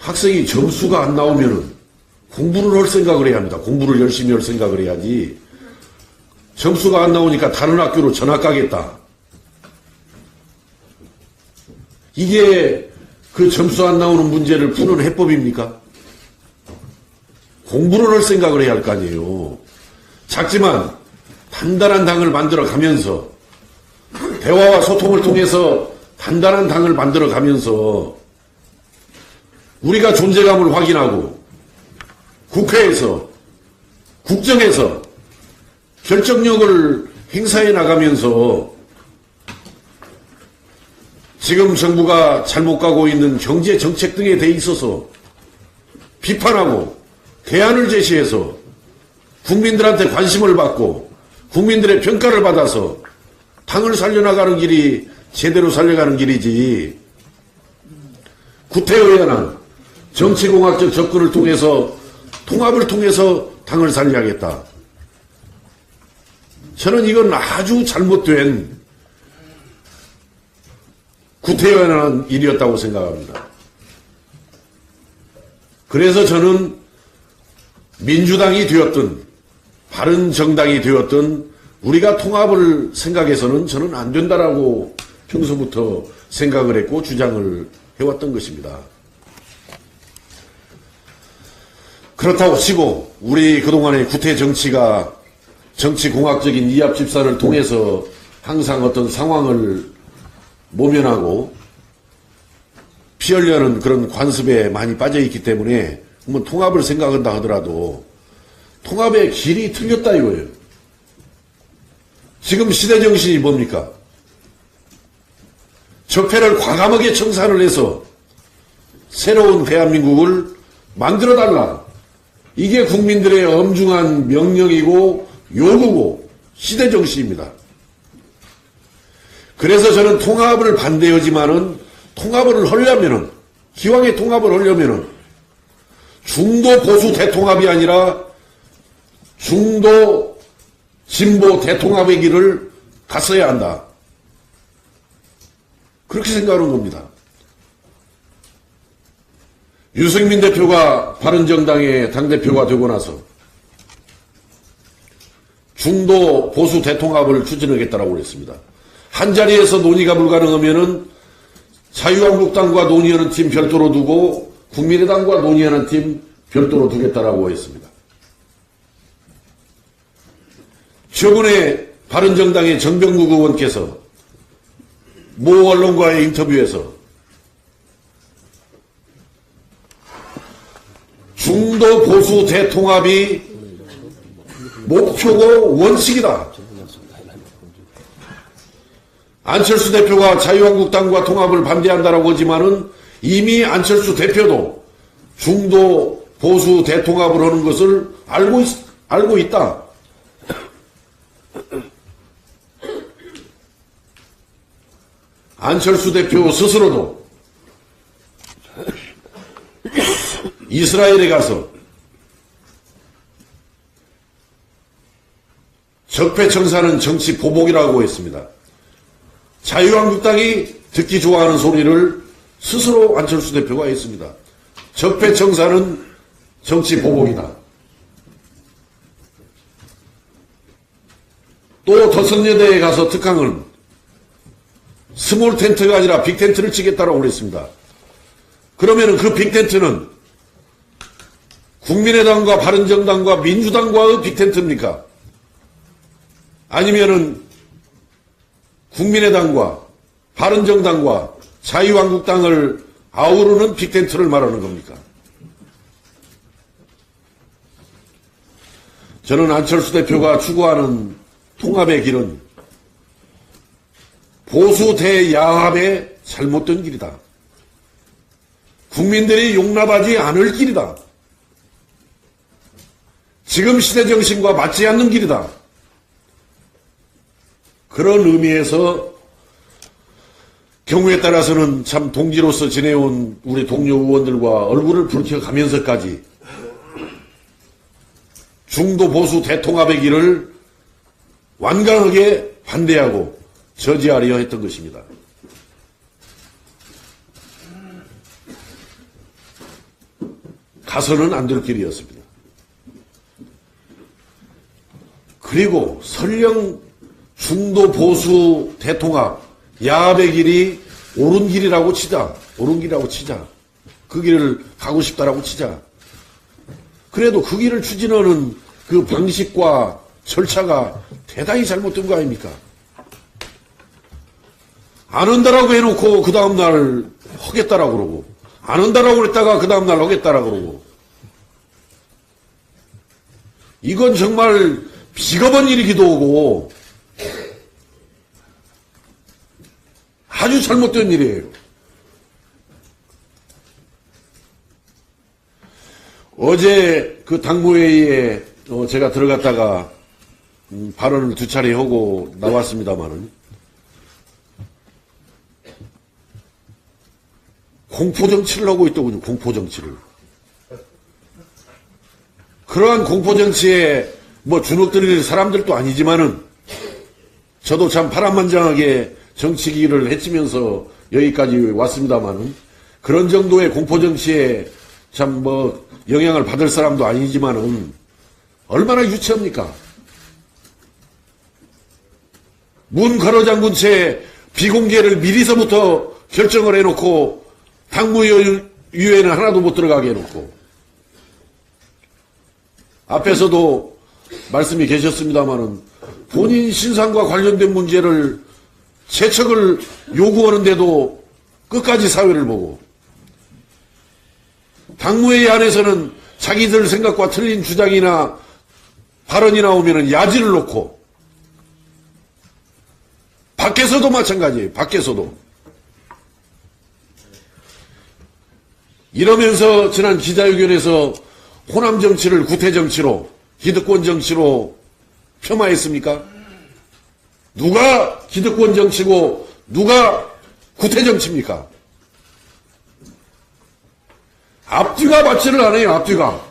학생이 점수가 안 나오면은 공부를 할 생각을 해야 합니다. 공부를 열심히 할 생각을 해야지. 점수가 안 나오니까 다른 학교로 전학 가겠다. 이게 그 점수 안 나오는 문제를 푸는 해법입니까? 공부를 할 생각을 해야 할 거 아니에요. 작지만 단단한 당을 만들어 가면서 대화와 소통을 통해서 단단한 당을 만들어 가면서 우리가 존재감을 확인하고 국회에서 국정에서 결정력을 행사해 나가면서 지금 정부가 잘못 가고 있는 경제 정책 등에 대해 있어서 비판하고 대안을 제시해서 국민들한테 관심을 받고 국민들의 평가를 받아서 당을 살려나가는 길이 제대로 살려가는 길이지, 구태의연한 정치공학적 접근을 통해서 통합을 통해서 당을 살려야겠다. 저는 이건 아주 잘못된 구태의연한 일이었다고 생각합니다. 그래서 저는 민주당이 되었든 바른정당이 되었든 우리가 통합을 생각해서는 저는 안 된다라고 평소부터 생각을 했고 주장을 해왔던 것입니다. 그렇다고 치고 우리 그동안의 구태 정치가 정치공학적인 이합집산을 통해서 항상 어떤 상황을 모면하고 피하려는 그런 관습에 많이 빠져있기 때문에 한번 통합을 생각한다 하더라도 통합의 길이 틀렸다 이거예요. 지금 시대정신이 뭡니까? 적폐를 과감하게 청산을 해서 새로운 대한민국을 만들어달라. 이게 국민들의 엄중한 명령이고 요구고 시대정신입니다. 그래서 저는 통합을 반대하지만은 통합을 하려면은, 기왕에 통합을 하려면은 중도 보수 대통합이 아니라 중도 진보 대통합의 길을 갔어야 한다. 그렇게 생각하는 겁니다. 유승민 대표가 바른정당의 당대표가 되고 나서 중도 보수 대통합을 추진하겠다라고 그랬습니다. 한자리에서 논의가 불가능하면은 자유한국당과 논의하는 팀 별도로 두고 국민의당과 논의하는 팀 별도로 두겠다라고 했습니다. 최근에 바른정당의 정병국 의원께서 모 언론과의 인터뷰에서 중도 보수 대통합이 목표고 원칙이다. 안철수 대표가 자유한국당과 통합을 반대한다라고 하지만은 이미 안철수 대표도 중도 보수 대통합을 하는 것을 알고 있다. 안철수 대표 스스로도 이스라엘에 가서 적폐청산은 정치 보복이라고 했습니다. 자유한국당이 듣기 좋아하는 소리를 스스로 안철수 대표가 했습니다. 적폐청산은 정치 보복이다. 또 더선여대에 가서 특강은 스몰 텐트가 아니라 빅 텐트를 치겠다라고 그랬습니다. 그러면 그 빅 텐트는 국민의당과 바른정당과 민주당과의 빅 텐트입니까? 아니면은 국민의당과 바른정당과 자유한국당을 아우르는 빅 텐트를 말하는 겁니까? 저는 안철수 대표가 추구하는 통합의 길은 보수 대야합의 잘못된 길이다. 국민들이 용납하지 않을 길이다. 지금 시대정신과 맞지 않는 길이다. 그런 의미에서 경우에 따라서는 참 동지로서 지내온 우리 동료 의원들과 얼굴을 붉혀가면서까지 중도 보수 대통합의 길을 완강하게 반대하고 저지하려 했던 것입니다. 가서는 안 될 길이었습니다. 그리고 설령 중도 보수 대통합, 야합의 길이 옳은 길이라고 치자. 그 길을 가고 싶다라고 치자. 그래도 그 길을 추진하는 그 방식과 절차가 대단히 잘못된 거 아닙니까? 안 한다라고 해놓고 그 다음날 하겠다라고 그러고, 안 한다라고 그랬다가 그 다음날 하겠다라고 그러고, 이건 정말 비겁한 일이기도 하고 아주 잘못된 일이에요. 어제 그 당무회의에 제가 들어갔다가 발언을 2차례 하고 나왔습니다마는 공포정치를 하고 있더군요. 공포정치를. 그러한 공포정치에 뭐 주눅들일 사람들도 아니지만은 저도 참 파란만장하게 정치기를 해치면서 여기까지 왔습니다만은 그런 정도의 공포정치에 참 뭐 영향을 받을 사람도 아니지만은 얼마나 유치합니까? 문 걸어 잠근 채 비공개를 미리서부터 결정을 해놓고 당무위원회는 하나도 못 들어가게 해놓고 앞에서도 말씀이 계셨습니다마는 본인 신상과 관련된 문제를 세척을 요구하는데도 끝까지 사회를 보고 당무회의 안에서는 자기들 생각과 틀린 주장이나 발언이 나오면 야지를 놓고 밖에서도 마찬가지예요. 밖에서도. 이러면서 지난 기자회견에서 호남 정치를 구태 정치로, 기득권 정치로 폄하했습니까? 누가 기득권 정치고 누가 구태 정치입니까? 앞뒤가 맞지를 않아요. 앞뒤가.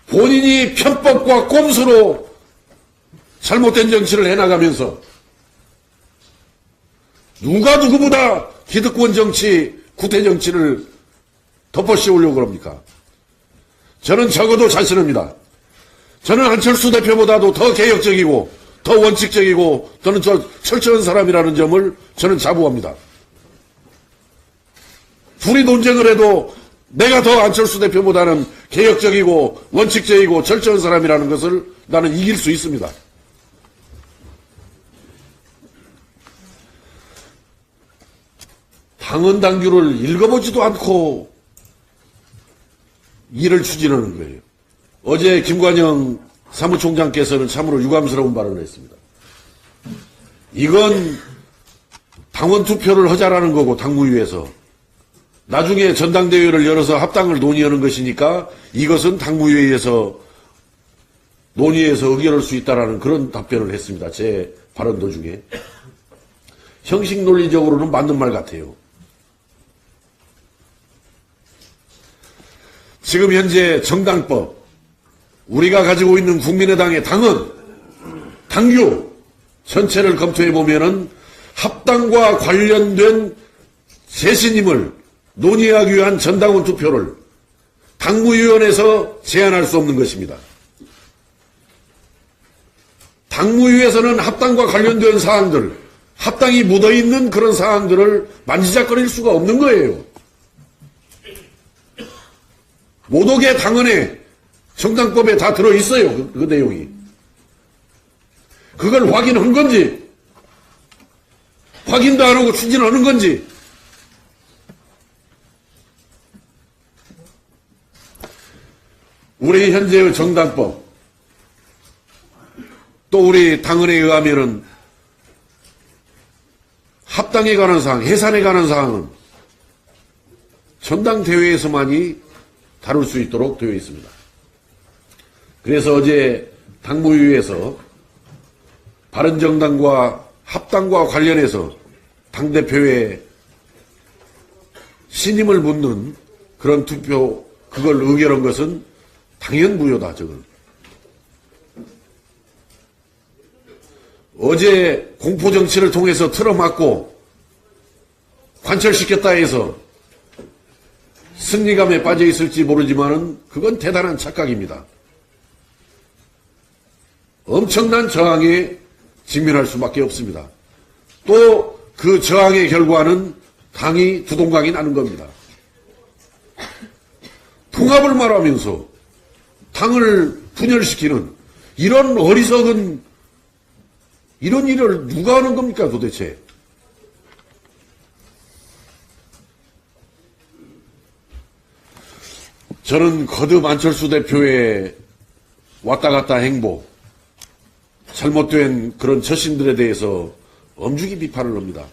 본인이 편법과 꼼수로 잘못된 정치를 해나가면서 누가 누구보다 기득권 정치, 구태 정치를 덮어씌우려고 그럽니까? 저는 적어도 자신합니다. 저는 안철수 대표보다도 더 개혁적이고 더 원칙적이고 저는 철저한 사람이라는 점을 저는 자부합니다. 둘이 논쟁을 해도 내가 더 안철수 대표보다는 개혁적이고 원칙적이고 철저한 사람이라는 것을 나는 이길 수 있습니다. 당헌 당규를 읽어보지도 않고 일을 추진하는 거예요. 어제 김관영 사무총장께서는 참으로 유감스러운 발언을 했습니다. 이건 당원 투표를 하자라는 거고 당무위에서 나중에 전당대회를 열어서 합당을 논의하는 것이니까 이것은 당무위에서 논의해서 의결할 수 있다라는 그런 답변을 했습니다. 제 발언 도중에. 형식 논리적으로는 맞는 말 같아요. 지금 현재 정당법, 우리가 가지고 있는 국민의당의 당헌, 당규 전체를 검토해 보면은 합당과 관련된 재신임을 논의하기 위한 전당원 투표를 당무위원회에서 제한할 수 없는 것입니다. 당무위에서는 합당과 관련된 사항들, 합당이 묻어있는 그런 사항들을 만지작거릴 수가 없는 거예요. 모독의 당헌에 정당법에 다 들어있어요. 그 내용이. 그걸 확인한 건지 확인도 안 하고 추진하는 건지 우리 현재의 정당법 또 우리 당헌에 의하면은 합당에 관한 사항, 해산에 관한 사항은 전당대회에서만이 다룰 수 있도록 되어 있습니다. 그래서 어제 당무위에서 바른정당과 합당과 관련해서 당대표의 신임을 묻는 그런 투표, 그걸 의결한 것은 당연무효다, 저건. 어제 공포정치를 통해서 틀어막고 관철시켰다 해서 승리감에 빠져 있을지 모르지만은 그건 대단한 착각입니다. 엄청난 저항에 직면할 수밖에 없습니다. 또 그 저항의 결과는 당이 두동강이 나는 겁니다. 통합을 말하면서 당을 분열시키는 이런 어리석은 이런 일을 누가 하는 겁니까 도대체? 저는 거듭 안철수 대표의 왔다 갔다 행보, 잘못된 그런 처신들에 대해서 엄중히 비판을 합니다.